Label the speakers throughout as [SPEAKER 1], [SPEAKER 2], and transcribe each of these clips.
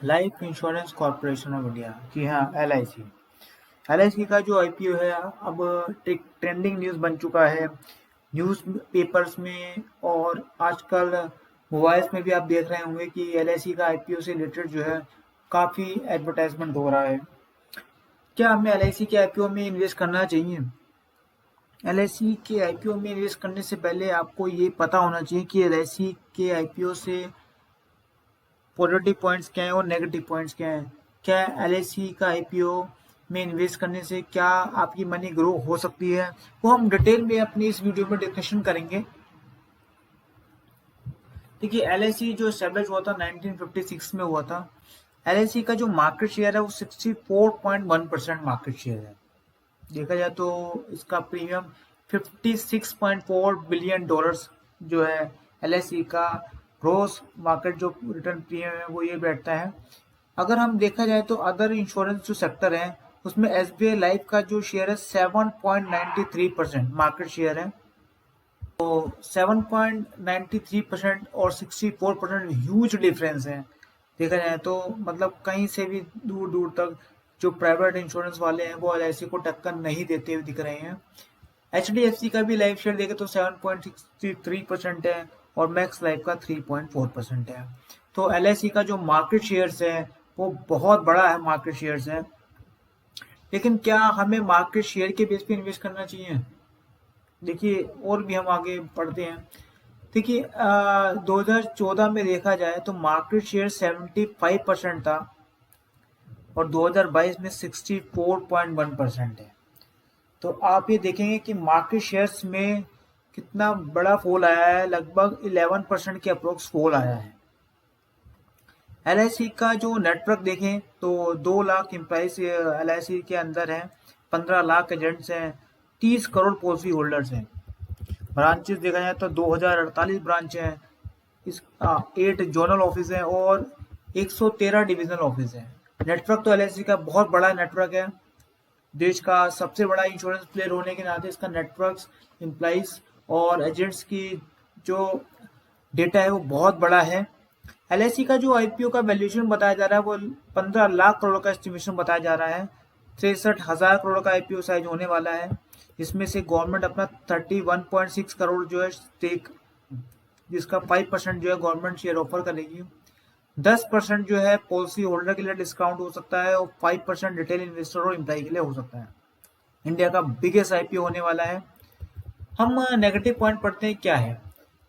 [SPEAKER 1] Life insurance corporation of India, जी हाँ, LIC। LIC का जो IPO है अब ट्रेंडिंग न्यूज़ बन चुका है न्यूज़ पेपर्स में, और आजकल मोबाइल्स में भी आप देख रहे होंगे कि LIC का IPO से रिलेटेड जो है काफ़ी एडवर्टाइजमेंट हो रहा है। क्या हमें LIC के IPO में इन्वेस्ट करना चाहिए? LIC के IPO में इन्वेस्ट करने से पहले आपको ये पता होना चाहिए कि LIC के IPO से पॉजिटिव पॉइंट्स क्या हैं और नेगेटिव पॉइंट्स क्या हैं। क्या LIC का IPO में इन्वेस्ट करने से क्या आपकी मनी ग्रो हो सकती है, वो हम डिटेल में अपनी इस वीडियो में डिस्कशन करेंगे। देखिए, LIC जो एस्टेब्लिश हुआ था 1956 में हुआ था। LIC का जो मार्केट शेयर है वो 64.1% मार्केट शेयर है। देखा जाए तो इसका प्रीमियम 56.4 बिलियन डॉलर्स जो है LIC का ग्रोस मार्केट जो रिटर्न प्रीमियम है वो ये बैठता है। अगर हम देखा जाए तो अदर इंश्योरेंस जो सेक्टर है उसमें SBI लाइफ का जो शेयर है 7.93% मार्केट शेयर है। तो 7.93% और 64% ह्यूज डिफरेंस है। देखा जाए तो मतलब कहीं से भी दूर दूर तक जो प्राइवेट इंश्योरेंस वाले हैं वो LIC को टक्कर नहीं देते हुए दिख रहे हैं। HDFC का भी लाइफ शेयर देखे तो 7.63% है और मैक्स लाइफ का 3.4% है। तो LIC का जो मार्केट शेयर्स है वो बहुत बड़ा है मार्केट शेयर्स है। लेकिन क्या हमें मार्केट शेयर के बेस पे इन्वेस्ट करना चाहिए? देखिए, और भी हम आगे बढ़ते हैं। देखिए, 2014 में देखा जाए तो मार्केट शेयर 75% था और 2022 में 64.1% है। तो आप ये देखेंगे कि मार्केट शेयर्स में कितना बड़ा फॉल आया है, लगभग 11% के अप्रोक्स फॉल आया है। LIC का जो नेटवर्क देखें तो 2 लाख एम्प्लॉइज LIC के अंदर हैं, 15 लाख एजेंट्स हैं, 30 करोड़ पॉलिसी होल्डर्स हैं। ब्रांचेस देखा जाए तो 2048 ब्रांच हैं, 8 जोनल ऑफिस हैं और 113 डिविजनल ऑफिस हैं। नेटवर्क तो LIC का बहुत बड़ा नेटवर्क है। देश का सबसे बड़ा इंश्योरेंस प्लेयर होने के नाते इसका नेटवर्क, एम्प्लॉइज और एजेंट्स की जो डेटा है वो बहुत बड़ा है। LIC का जो IPO का वैल्यूएशन बताया जा रहा है वो 15 लाख करोड़ का एस्टिमेशन बताया जा रहा है। 63,000 करोड़ का IPO साइज होने वाला है। इसमें से गवर्नमेंट अपना 31.6 करोड़ जो है स्टेक, जिसका 5% जो है गवर्नमेंट शेयर ऑफर करेगी। 10% जो है पॉलिसी होल्डर के लिए डिस्काउंट हो सकता है और 5% रिटेल इन्वेस्टर और एम्प्लॉय के लिए हो सकता है। इंडिया का बिगेस्ट IPO होने वाला है। हम नेगेटिव पॉइंट पढ़ते हैं क्या है।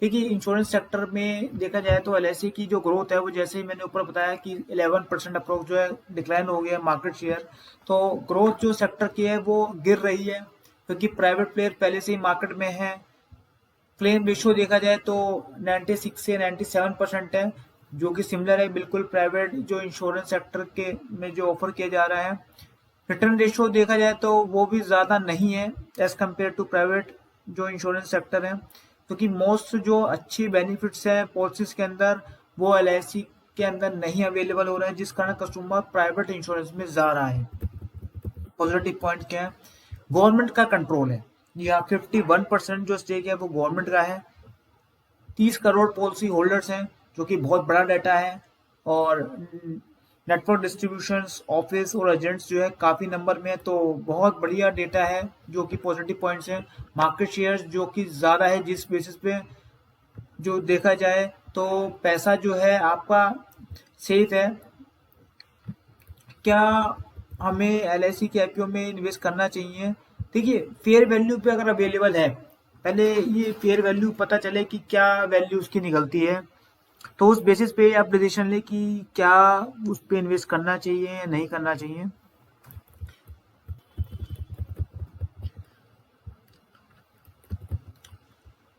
[SPEAKER 1] देखिए, इंश्योरेंस सेक्टर में देखा जाए तो LIC की जो ग्रोथ है वो जैसे ही मैंने ऊपर बताया कि 11% अप्रोक्स जो है डिक्लाइन हो गया मार्केट शेयर। तो ग्रोथ जो सेक्टर की है वो गिर रही है क्योंकि प्राइवेट प्लेयर पहले से ही मार्केट में है। क्लेम रेशियो देखा जाए तो 96 से 97% है, जो कि सिमिलर है बिल्कुल प्राइवेट जो इंश्योरेंस सेक्टर के में जो ऑफर किया जा रहा है। रिटर्न रेशियो देखा जाए तो वो भी ज़्यादा नहीं है एज कम्पेयर टू प्राइवेट जो इंश्योरेंस सेक्टर है, क्योंकि मोस्ट जो अच्छी बेनिफिट्स हैं पॉलिसीज के अंदर वो LIC के अंदर नहीं अवेलेबल हो रहा है, जिस कारण कस्टमर प्राइवेट इंश्योरेंस में जा रहा है। पॉजिटिव पॉइंट क्या है? गवर्नमेंट का कंट्रोल है। यहाँ 51% जो स्टेक है वो गवर्नमेंट का है। 30 करोड़ पॉलिसी होल्डर्स हैं, जो कि बहुत बड़ा डाटा है। और नेटवर्क डिस्ट्रीब्यूशन ऑफिस और एजेंट्स जो है काफ़ी नंबर में है, तो बहुत बढ़िया डेटा है जो कि पॉजिटिव पॉइंट्स हैं। मार्केट शेयर जो कि ज़्यादा है, जिस बेसिस पे जो देखा जाए तो पैसा जो है आपका सेफ है। क्या हमें LIC के IPO में इन्वेस्ट करना चाहिए? देखिए, फेयर वैल्यू पे अगर अवेलेबल है, पहले ये फेयर वैल्यू पता चले कि क्या वैल्यू उसकी निकलती है, तो उस बेसिस पे आप डिसीजन लें कि क्या उस पे इन्वेस्ट करना चाहिए या नहीं करना चाहिए।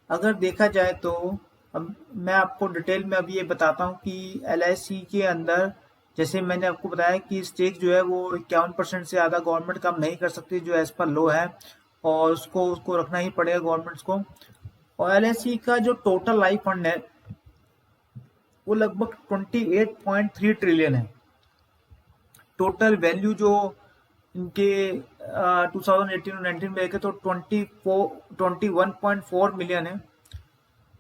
[SPEAKER 1] अगर देखा जाए तो अब मैं आपको डिटेल में अभी ये बताता हूँ कि LIC के अंदर जैसे मैंने आपको बताया कि स्टेक जो है वो 51% से ज़्यादा गवर्नमेंट कम नहीं कर सकती, जो एज पर लो है, और उसको रखना ही पड़ेगा गवर्नमेंट्स को। और LIC का जो टोटल लाइफ फंड है वो लगभग 28.3 ट्रिलियन है। टोटल वैल्यू जो इनके 2018 और 19 में देखे तो 21.4 मिलियन है।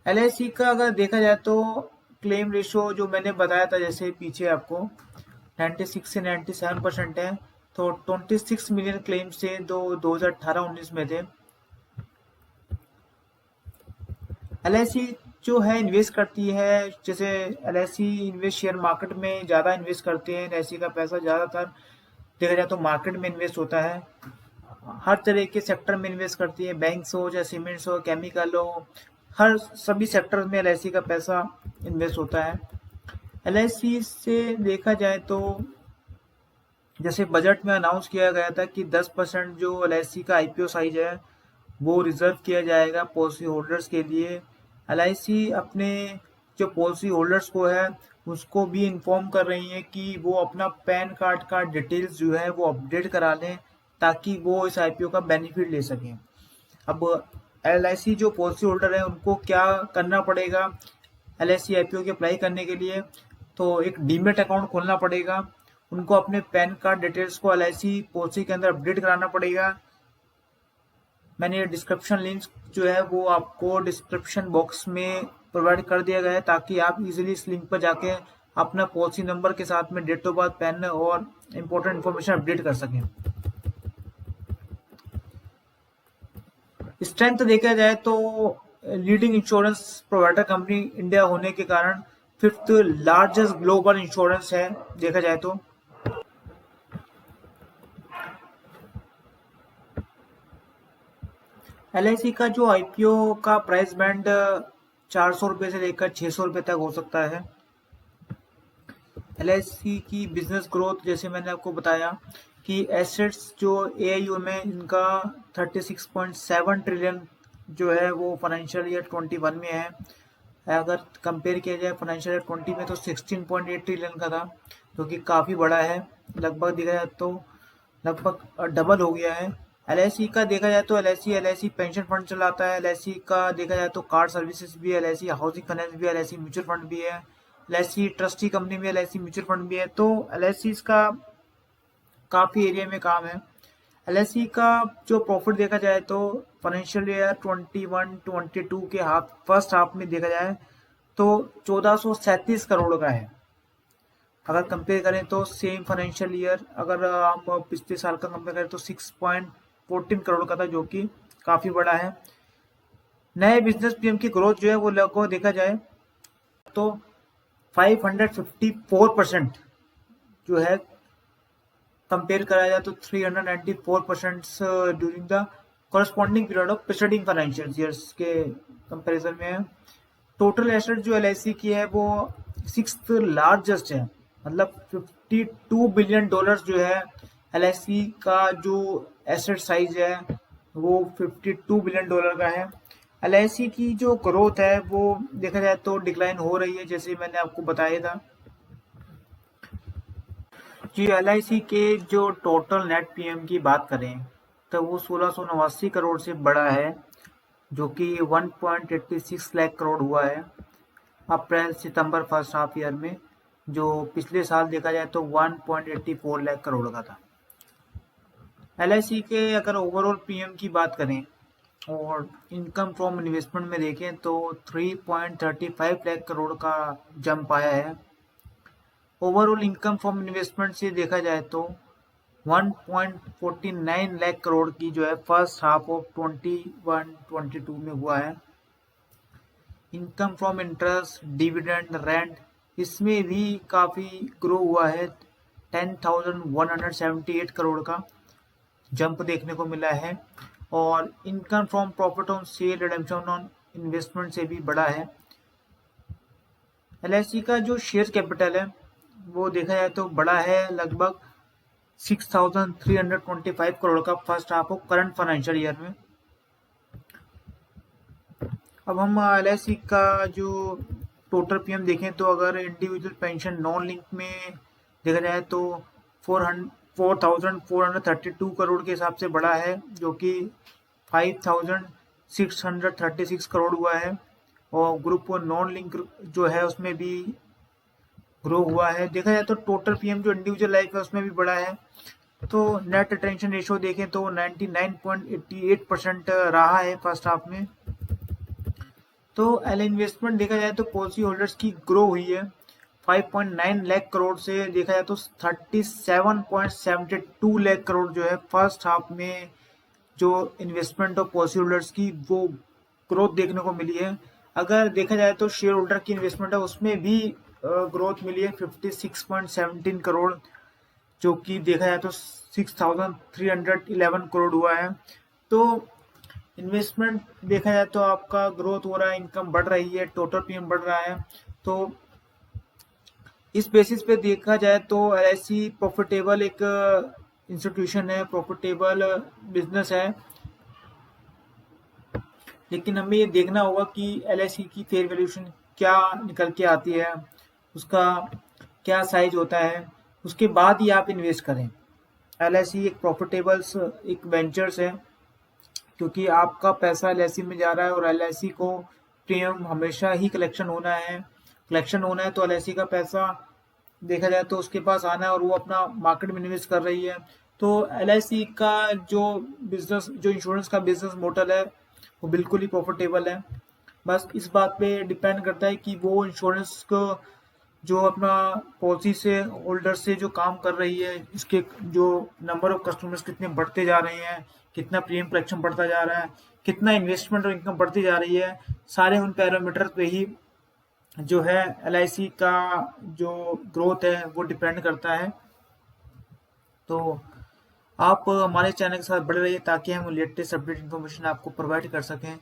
[SPEAKER 1] LIC का अगर देखा जाए तो क्लेम रेशो जो मैंने बताया था जैसे पीछे आपको 96 से 97% है, तो 26 मिलियन क्लेम से 2018-19 में थे। एलआईसी जो है इन्वेस्ट करती है, जैसे एलआईसी इन्वेस्ट शेयर मार्केट में ज़्यादा इन्वेस्ट करते हैं। एलआईसी का पैसा ज़्यादातर देखा जाए तो मार्केट में इन्वेस्ट होता है, हर तरह के सेक्टर में इन्वेस्ट करती है, बैंक्स हो चाहे सीमेंट्स हो केमिकल हो, हर सभी सेक्टर में एलआईसी का पैसा इन्वेस्ट होता है। एलआईसी से देखा जाए तो जैसे बजट में अनाउंस किया गया था कि 10% जो एलआईसी का आईपीओ साइज है वो रिजर्व किया जाएगा पॉलिसी होल्डर्स के लिए। एलआईसी अपने जो पॉलिसी होल्डर्स को है उसको भी इन्फॉर्म कर रही है कि वो अपना पैन कार्ड का डिटेल्स जो है वो अपडेट करा लें ताकि वो इस आईपीओ का बेनिफिट ले सकें। अब एलआईसी जो पॉलिसी होल्डर है उनको क्या करना पड़ेगा एलआईसी आईपीओ की अप्लाई करने के लिए, तो एक डीमेट अकाउंट खोलना पड़ेगा, उनको अपने पैन कार्ड डिटेल्स को एलआईसी पॉलिसी के अंदर अपडेट कराना पड़ेगा। मैंने डिस्क्रिप्शन लिंक जो है वो आपको डिस्क्रिप्शन बॉक्स में प्रोवाइड कर दिया गया है ताकि आप इजीली इस लिंक पर जाके अपना पॉलिसी नंबर के साथ में डेट ऑफ बर्थ, पैन और इम्पोर्टेंट इन्फॉर्मेशन अपडेट कर सकें। स्ट्रेंथ देखा जाए तो leading insurance provider company India होने के कारण 5th लार्जेस्ट ग्लोबल इंश्योरेंस है देखा जाए तो। एलआईसी का जो आईपीओ का प्राइस बैंड 400 रुपये से लेकर 600 रुपये तक हो सकता है। एलआईसी की बिजनेस ग्रोथ जैसे मैंने आपको बताया कि एसेट्स जो एआईयू में इनका 36.7 ट्रिलियन जो है वो फाइनेंशियल ईयर 21 में है। अगर कंपेयर किया जाए फाइनेंशियल ईयर 20 में तो 16.8 ट्रिलियन का था, जो कि काफ़ी बड़ा है, लगभग देखा जाए तो लगभग डबल हो गया है। एलआईसी का देखा जाए तो एलआईसी पेंशन फंड चलाता है। एलआईसी का देखा जाए तो कार सर्विसेज भी है, एलआईसी हाउसिंग फाइनेंस भी है, एलआईसी म्यूचुअल फंड भी है, एलआईसी ट्रस्टी कंपनी भी है, एलआईसी म्यूचुअल फंड भी है। तो एलआईसी का काफ़ी एरिया में काम है। एलआईसी का जो प्रॉफिट देखा जाए तो फाइनेंशियल ईयर 21-22 के फर्स्ट हाफ में देखा जाए तो 1437 करोड़ का है। अगर कंपेयर करें तो सेम फाइनेंशियल ईयर अगर हम पिछले साल का कंपेयर करें तो 6.14 करोड़ का था, जो कि काफ़ी बड़ा है। नए बिजनेस पीएम की ग्रोथ जो है वो लगभग देखा जाए तो 554% जो है, कंपेयर करा जाए तो 394% during the corresponding period of preceding financial years के कंपैरिजन में है। टोटल एसेट जो एलआईसी की है वो 6th लार्जेस्ट है, मतलब $52 बिलियन जो है एलआईसी का जो एसेट साइज है वो $52 बिलियन का है। एलआईसी की जो ग्रोथ है वो देखा जाए तो डिक्लाइन हो रही है, जैसे मैंने आपको बताया था। जी एलआईसी के जो टोटल नेट पीएम की बात करें तो वो 1689 करोड़ से बड़ा है, जो कि 1.86 लाख करोड़ हुआ है अप्रैल सितंबर फर्स्ट हाफ ईयर में, जो पिछले साल देखा जाए तो 1.84 लाख करोड़ का था। एलआईसी के अगर ओवरऑल पीएम की बात करें और इनकम फ्रॉम इन्वेस्टमेंट में देखें तो 3.35 लाख करोड़ का जंप आया है। ओवरऑल इनकम फ्रॉम इन्वेस्टमेंट से देखा जाए तो 1.49 लाख करोड़ की जो है फर्स्ट हाफ ऑफ 21-22 में हुआ है। Income from interest, dividend, rent, इसमें भी काफ़ी ग्रो हुआ है, 10,178 करोड़ का जंप देखने को मिला है। और income from profit on sale, redemption on investment से भी बड़ा है। एलआईसी का जो शेयर कैपिटल है वो देखा जाए तो बड़ा है, लगभग 6,325 करोड़ का first half of current financial year में। अब हम एलआईसी का जो टोटल पीएम देखें तो अगर इंडिविजुअल पेंशन नॉन लिंक में देखा जाए तो 4,432 करोड़ के हिसाब से बड़ा है, जो कि 5,636 करोड़ हुआ है। और ग्रुप नॉन लिंक जो है उसमें भी ग्रो हुआ है। देखा जाए तो टोटल पीएम जो इंडिविजुअल लाइफ है उसमें भी बड़ा है। तो नेट रिटेंशन रेशियो देखें तो 99.88% रहा है फर्स्ट हाफ में। तो एल इन्वेस्टमेंट देखा जाए तो पॉलिसी होल्डर्स की ग्रो हुई है 5.9 लाख करोड़ से देखा जाए तो 37.72 लाख करोड़ जो है फर्स्ट हाफ में जो इन्वेस्टमेंट ऑफ पॉलिसी होल्डर्स की वो ग्रोथ देखने को मिली है। अगर देखा जाए तो शेयर होल्डर की इन्वेस्टमेंट है उसमें भी ग्रोथ मिली है 56.17 करोड़, जो कि देखा जाए तो 6,311 करोड़ हुआ है। तो इन्वेस्टमेंट देखा जाए तो आपका ग्रोथ हो रहा है, इनकम बढ़ रही है, टोटल प्रीमियम बढ़ रहा है। तो इस बेसिस पे देखा जाए तो एलआईसी प्रॉफिटेबल एक इंस्टीट्यूशन है, प्रॉफिटेबल बिजनेस है। लेकिन हमें ये देखना होगा कि एलआईसी की फेयर वैल्यूएशन क्या निकल के आती है, उसका क्या साइज होता है, उसके बाद ही आप इन्वेस्ट करें। एलआईसी एक प्रॉफिटेबल एक वेंचर्स है, क्योंकि आपका पैसा एलआईसी में जा रहा है और एलआईसी को प्रीमियम हमेशा ही कलेक्शन होना है। तो एलआईसी का पैसा देखा जाए तो उसके पास आना है और वो अपना मार्केट में निवेश कर रही है। तो एलआईसी का जो बिजनेस, जो इंश्योरेंस का बिजनेस मॉडल है वो बिल्कुल ही प्रॉफिटेबल है। बस इस बात पे डिपेंड करता है कि वो इंश्योरेंस को जो अपना पॉलिसी से होल्डर से जो काम कर रही है, इसके जो नंबर ऑफ कस्टमर्स कितने बढ़ते जा रहे हैं, कितना प्रीमियम कलेक्शन बढ़ता जा रहा है, कितना इन्वेस्टमेंट और इनकम बढ़ती जा रही है, सारे उन पैरामीटर पे ही जो है एलआईसी का जो ग्रोथ है वो डिपेंड करता है। तो आप हमारे चैनल के साथ बने रहिए ताकि हम लेटेस्ट अपडेट इन्फॉर्मेशन आपको प्रोवाइड कर सकें।